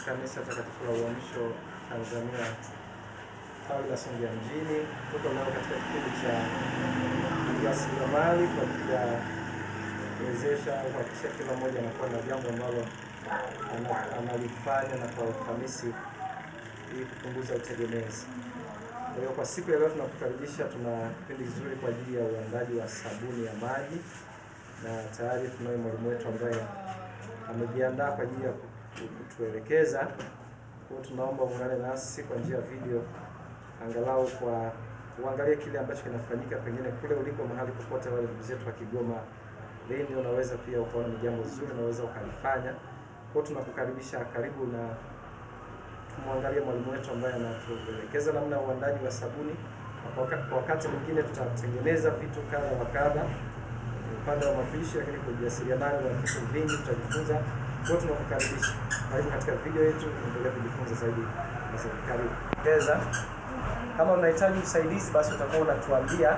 Kanisa Takatifu la Uamsho Tanzania tawi la Songea mjini. Tuko leo katika kipindi cha ujasiriamali kwa ajili ya kuwezesha au kuhakikisha kila mmoja anakuwa na jambo ambalo analifanya na kwa ufanisi ili kupunguza utegemezi. Kwa hiyo kwa siku ya leo tunakukaribisha, tuna kipindi kizuri kwa ajili ya uandaji wa sabuni ya maji, na tayari tunaye mwalimu wetu ambaye amejiandaa kwa ajili ya kutuelekeza. Kwa hiyo tunaomba muungane nasi kwa njia ya video, angalau kwa uangalie kile ambacho kinafanyika pengine kule uliko, mahali popote wale ndugu zetu wa Kigoma Lindi, unaweza pia ukaona ni jambo zuri unaweza ukalifanya. Kwa hiyo tunakukaribisha, karibu na tumwangalie mwalimu wetu ambaye anatuelekeza namna ya uandaji wa sabuni. Kwa wakati mwingine tutatengeneza vitu kadha wa kadha upande wa mapishi, lakini kwa ujasiriamali na vitu vingi tutajifunza. Kwa hiyo tunakukaribisha, karibu katika video yetu, endelea kujifunza zaidi na serikali. Kama unahitaji usaidizi, basi utakuwa unatuambia.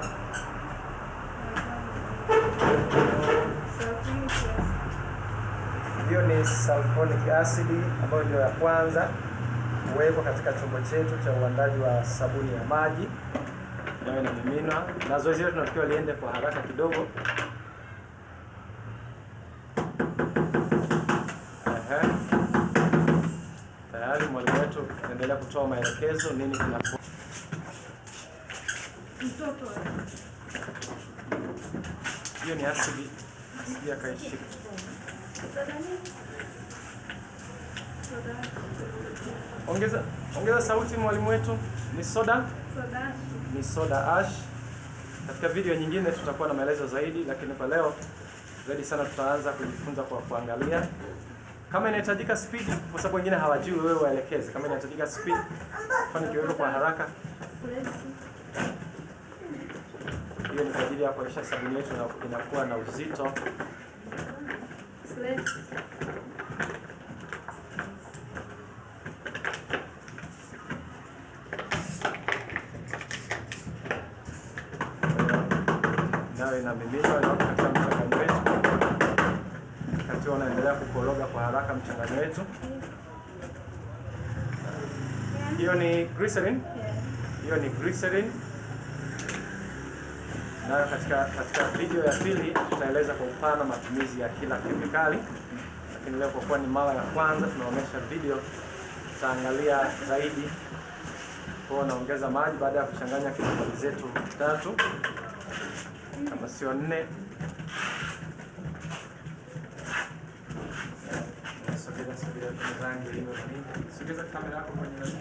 Hiyo ni sulfonic acid ambayo ndio ya kwanza kuwekwa katika chombo chetu cha uandaji wa sabuni ya maji, nayo inamiminwa, na zoezi hilo tunatakiwa liende kwa haraka kidogo. Tayari mwalimu wetu anaendelea kutoa maelekezo nini kinafanyika. Hiyo ni asidi ya kaishika. Ongeza sauti mwalimu wetu. Ni soda ni soda ash. Katika video nyingine tutakuwa na maelezo zaidi, lakini kwa leo zaidi sana tutaanza kujifunza kwa kuangalia. Kama inahitajika speed, kwa sababu wengine hawajui, wewe waelekeze. Kama inahitajika speed, fanya kiweko kwa haraka. Hiyo ni kwa ajili ya kuhakikisha sabuni yetu inakuwa na uzito. Nayo inamiminwa na katika mchanganyo wetu. Wakati wanaendelea kukoroga kwa haraka mchanganyo wetu. Hiyo ni glycerin. Hiyo ni glycerin. Na katika video ya pili tutaeleza kwa upana matumizi ya kila kemikali. Lakini leo kwa kuwa ni mara ya kwanza tunaonyesha video, tutaangalia zaidi. Kwa naongeza maji baada ya kuchanganya kemikali zetu 3 kama sio 4. Sogeza kwenye rangi hiyo. Sogeza kamera yako kwenye rangi.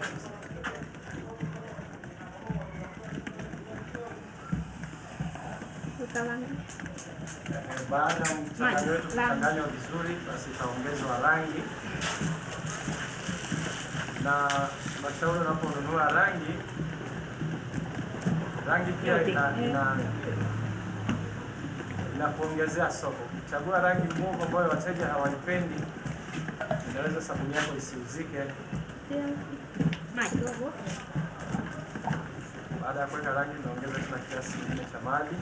Baada ya mchanganyo wetu kuchanganywa vizuri, basi itaongezwa rangi. Na mashauri unaponunua rangi pia inakuongezea soko. Chagua rangi mbovu ambayo wateja hawaipendi, inaweza sabuni yako isiuzike. Baada ya kuweka rangi, naongeza tena kiasi kingine cha maji.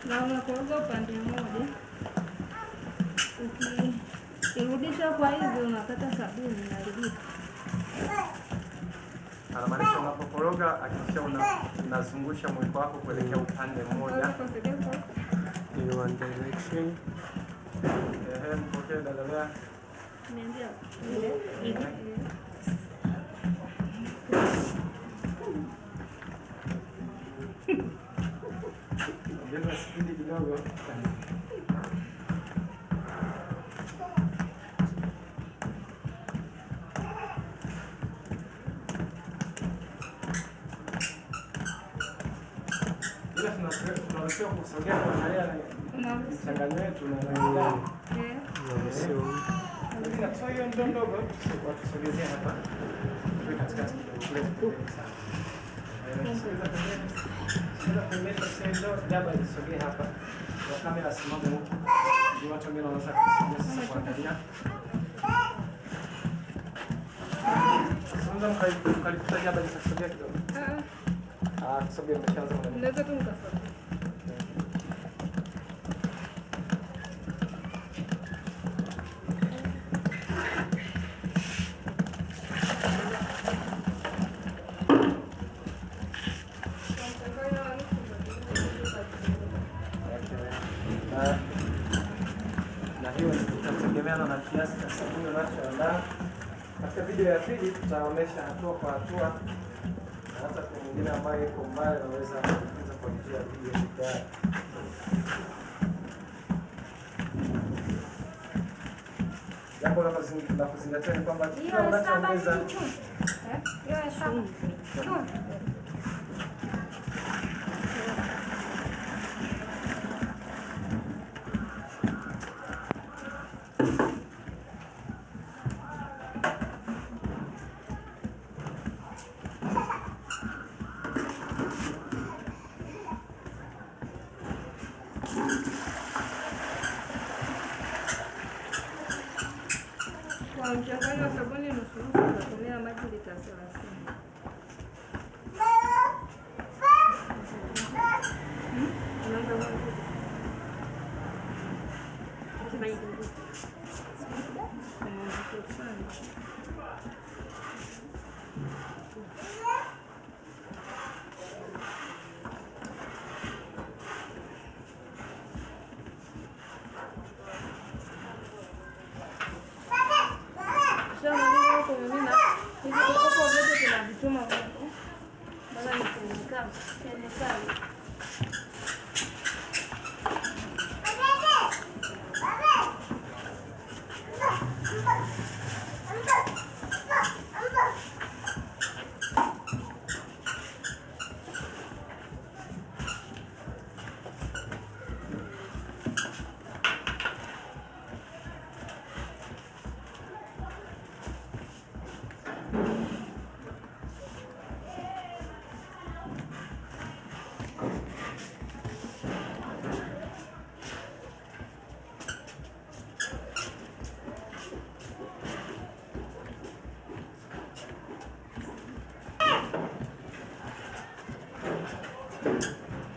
Na unakoroga upande mmoja, ukirudisha kwa hivyo unapata sabuni inaharibika. Anamaanisha unapokoroga hakikisha unazungusha mwiko wako kuelekea upande mmoja. In one direction. Mpokee dadalea. Niambia. Ndio spidi kidogo. Tunaweza kusogea kuangalia mchanganyo wetu na rangi. Sio hiyo ndogo, tusogezee hapa. Tuweka katikati kidogo. Sogeza pembeni, sogea hapa. Kwa kamera simama huko. Ni watu wengine wanaweza kusaidia sasa kuangalia. Sasa mkalikuta hapa nisasogea kidogo. Kusogea nimeshaanza kuna. Unaweza tu mkasogea. Na hiyo itategemeana na kiasi cha sabuni unachoandaa. Katika video ya pili tutaonesha hatua kwa hatua, na hata kwa mwingine ambaye yuko mbali anaweza kujifunza kwa njia ya video hii. Jambo la kuzingatia ni kwamba kila unachoongeza kwa mchanganyo wa sabuni nusu utatumia maji lita 30.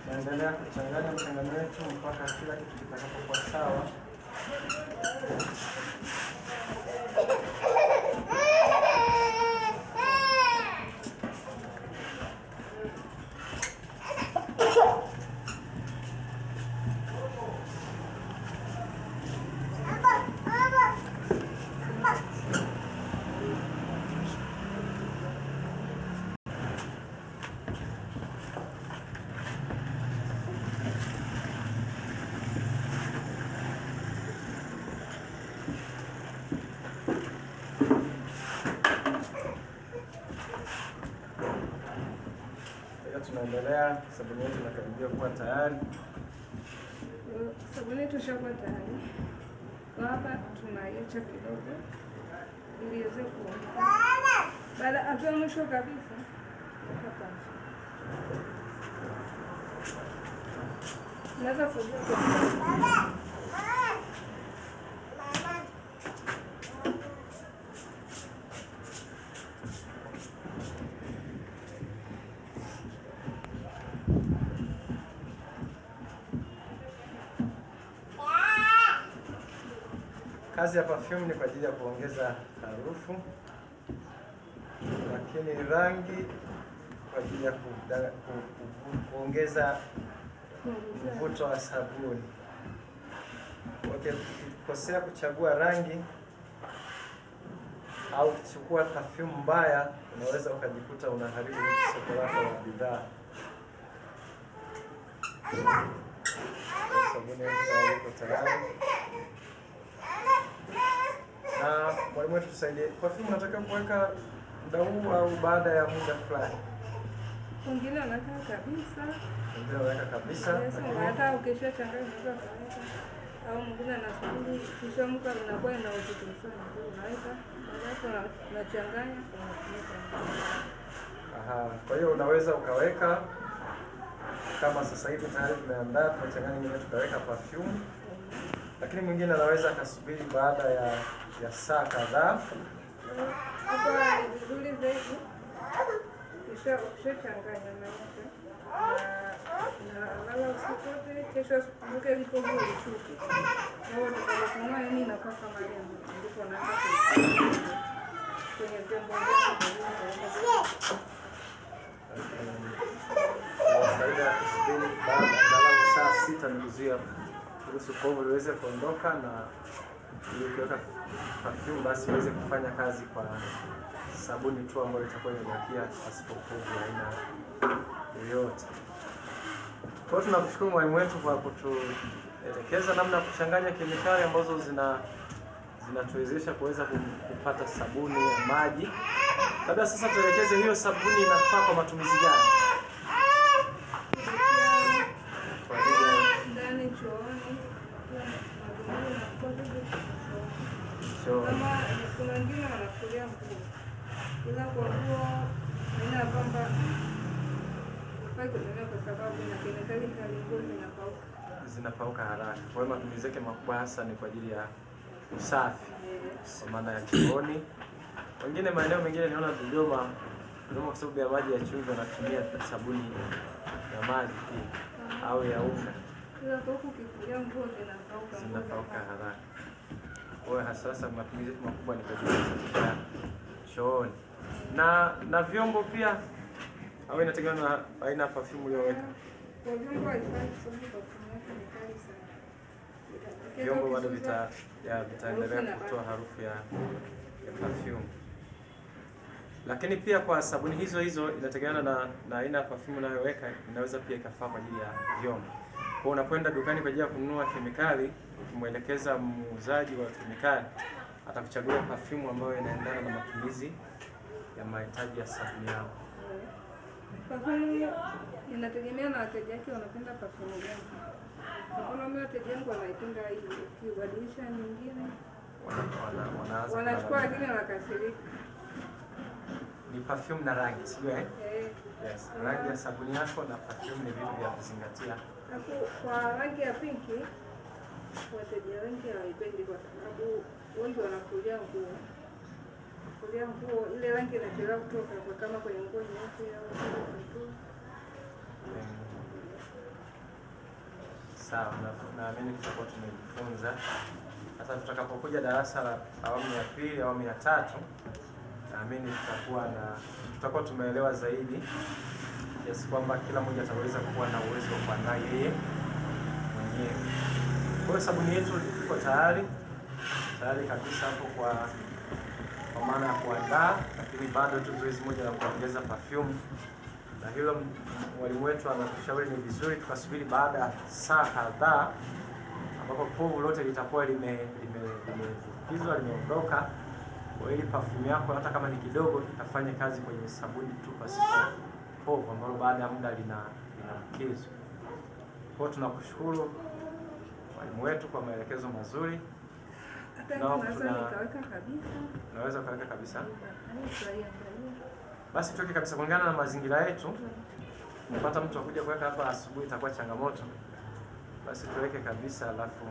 Naendelea kuchanganya mchangano wetu mpaka kila kitu kitakapokuwa sawa. Tunaendelea, sabuni yetu inakaribia kuwa tayari. Sabuni yetu ishakuwa tayari. Kwa hapa tunaiacha kidogo ili iweze kuoza. Baada hatua mwisho kabisa hapa. Naweza kujua kazi ya perfume ni kwa ajili ya kuongeza harufu, lakini rangi kwa ajili ya kuongeza mvuto wa sabuni. Ukikosea kuchagua rangi au kuchukua perfume mbaya, unaweza ukajikuta unaharibu soko lako la bidhaa. Sabuni iko tayari. Na mwalimu wetu tusaidie. Perfume unataka kuweka muda huu au baada ya muda fulani? Wengine wanaweka kabisa. Wengine wanaweka kabisa. Hata ukisha changanya unaweza kuweka. Au mwingine anasubiri kisha mka unakuwa ina uzito sana. Unaweka, baadaye unachanganya unatumia. Aha, kwa hiyo unaweza ukaweka kama sasa hivi tayari tumeandaa, tunachanganya nyingine tukaweka perfume. lakini mwingine anaweza akasubiri baada ya saa kadhaa. Hapo ni vizuri zaidi ukishachanganya maisha na lala usiku wote, kesho asubuhi ilipo huo uchuki au tukakunua yani inakuwa kama lembo, ndipo nataka kwenye vyombo faida ya kusubiri baada ya saa 6 ni kuzuia kuruhusu povu liweze kuondoka, na ili ukiweka perfume basi iweze kufanya kazi kwa sabuni tu ambayo itakuwa imebakia pasipo povu aina yoyote. Kwa hiyo tunamshukuru mwalimu wetu kwa kutuelekeza namna ya kuchanganya kemikali ambazo zinatuwezesha kuweza kupata sabuni ya maji. Labda sasa tuelekeze hiyo sabuni inafaa kwa matumizi gani? Kwa ajili ndani chooni, choo. kama kuna wengine wanafulia nguo, ila kwa nguo haina kwamba hufai kutumia kwa sababu ina kemikali kali, nguo zinapauka haraka. Kwa hiyo matumizi yake makubwa hasa ni kwa ajili ya usafi, kwa maana ya chooni. Wengine maeneo mengine niona Dodoma kwa sababu ya maji ya chumvi wanatumia sabuni ya maji pia au ya unga. ila kwa huku ukifulia nguo zinapauka haraka. Kwa hiyo sasa matumizi yetu makubwa ni kwa ajili ya kusafisha chooni. Na vyombo pia au inategemea na aina ya perfume uliyoweka. kwa vyombo haifai kusoma perfume yake ni kali sana. Vyombo bado vitaendelea kutoa harufu ya perfume. Lakini pia kwa sabuni hizo hizo inategemeana na aina ya perfume unayoweka, inaweza pia ikafaa kwa ajili ya vyombo. Kwa unapoenda dukani kwa ajili ya kununua kemikali, ukimwelekeza muuzaji wa kemikali atakuchagulia perfume ambayo inaendana na matumizi ya mahitaji ya sabuni yako. Perfume inategemea na wateja wake wanapenda perfume gani. Kwa mfano wateja wangu wanaipenda hii, ukibadilisha nyingine wanachukua lakini wanakasirika. Ni perfume na rangi, sio Yes, rangi ya sabuni yako na perfume ni vitu vya kuzingatia. Hapo kwa rangi ya pinki wateja wengi hawaipendi kwa sababu wengi wanafulia nguo. Kufulia nguo ile rangi inachelewa kutoka kwa kama kwenye nguo nyeupe au kitu. Sawa, naamini tutakuwa tumejifunza. Sasa tutakapokuja darasa la awamu ya pili, awamu ya tatu, naamini tutakuwa tumeelewa zaidi kiasi kwamba kila mmoja ataweza kuwa na uwezo wa kuandaa yeye mwenyewe. Kwa hiyo sabuni yetu iko tayari kabisa hapo kwa maana ya kuandaa, lakini bado tu zoezi moja la kuongeza perfume. Na hilo mwalimu wetu anatushauri ni vizuri tukasubiri baada ya saa kadhaa ambapo povu lote litakuwa limevukizwa, limeondoka, kwa ili perfume yako hata kama ni kidogo itafanya kazi kwenye sabuni tu pasipo povu ambalo baada ya muda linavukizwa. Kwa hiyo tunakushukuru mwalimu wetu kwa maelekezo mazuri. Naweza kaweka kabisa. Basi tuweke kabisa kulingana na mazingira yetu. Unapata mtu akuja kuweka hapa asubuhi itakuwa changamoto. Basi tuweke kabisa alafu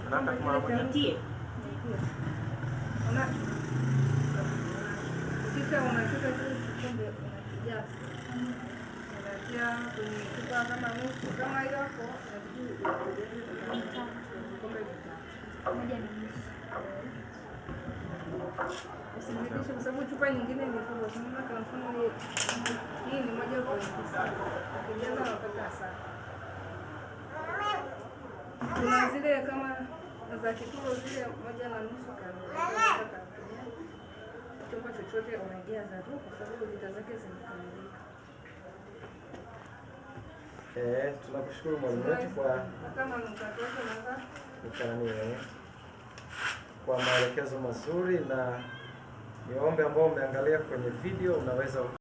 tunaka kama nitie. Kisha unachota kile kikombe unakijaza. Unatia kwenye chupa kama nusu kama hiyo hapo usimzidishe kwa sababu chupa nyingine ni kubwa. Kwa mfano hii ni 1.9. Ukijaza unapata sana. Kuna zile kama za kituo zile 1.5 kama chombo chochote unajaza tu kwa sababu lita zake zimekamilika. Tunakushukuru mwalimu wetu kwa maelekezo mazuri, na niombe ambao umeangalia kwenye video unaweza